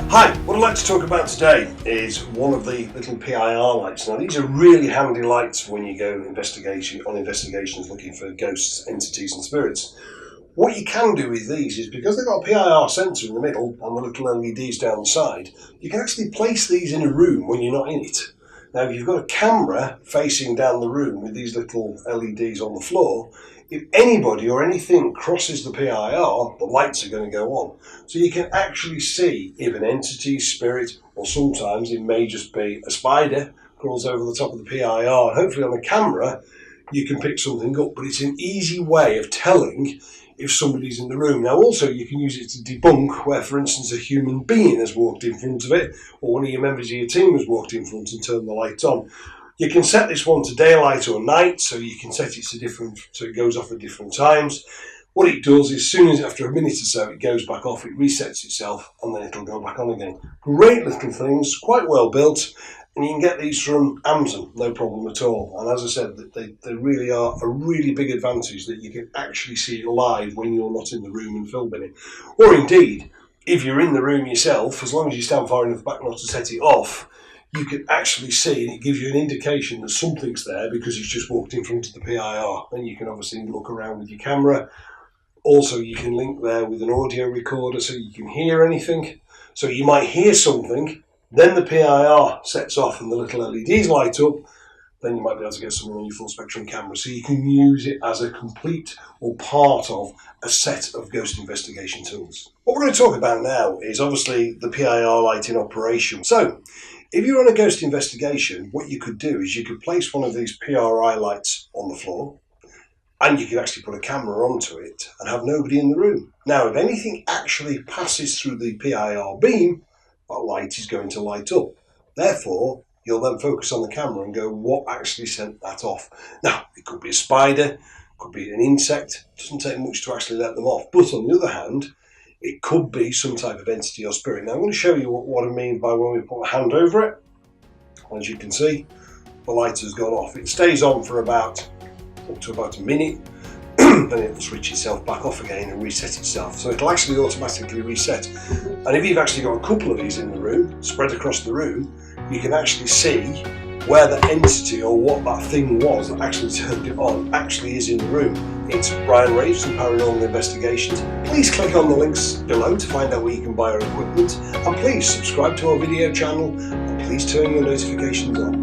Hi, what I'd like to talk about today is one of the little PIR lights. Now these are really handy lights when you go investigations looking for ghosts, entities and spirits. What you can do with these is, because they've got a PIR sensor in the middle and the little LEDs down the side, you can actually place these in a room when you're not in it. Now if you've got a camera facing down the room with these little LEDs on the floor, if anybody or anything crosses the PIR, the lights are going to go on. So you can actually see if an entity, spirit, or sometimes it may just be a spider crawls over the top of the PIR. And hopefully on the camera you can pick something up, but it's an easy way of telling if somebody's in the room. Now also you can use it to debunk where, for instance, a human being has walked in front of it, or one of your members of your team has walked in front and turned the light on. You can set this one to daylight or night, so you can set it to different, so it goes off at different times. What it does is, as soon as after a minute or so it goes back off, it resets itself and then it'll go back on again. Great little things, quite well built, and you can get these from Amazon, no problem at all. And as I said, they really are a really big advantage that you can actually see it live when you're not in the room and filming it. Or indeed, if you're in the room yourself, as long as you stand far enough back not to set it off, you can actually see, and it gives you an indication that something's there because it's just walked in front of the PIR. Then you can obviously look around with your camera. Also, you can link there with an audio recorder so you can hear anything. So you might hear something, then the PIR sets off and the little LEDs light up, then you might be able to get something on your full spectrum camera. So you can use it as a complete or part of a set of ghost investigation tools. What we're going to talk about now is obviously the PIR light in operation. So if you're on a ghost investigation, what you could do is you could place one of these PRI lights on the floor, and you could actually put a camera onto it and have nobody in the room. Now, if anything actually passes through the PIR beam, that light is going to light up. Therefore, you'll then focus on the camera and go, what actually sent that off? Now, it could be a spider, could be an insect. It doesn't take much to actually let them off. But on the other hand, it could be some type of entity or spirit. Now I'm going to show you what I mean by when we put a hand over it. As you can see, the light has gone off. It stays on for up to about a minute, then it'll switch itself back off again and reset itself. So it'll actually automatically reset. And if you've actually got a couple of these in the room, spread across the room, you can actually see where the entity or what that thing was that actually turned it on actually is in the room. It's Brian Raves from Paranormal Investigations. Please click on the links below to find out where you can buy our equipment, and please subscribe to our video channel and please turn your notifications on.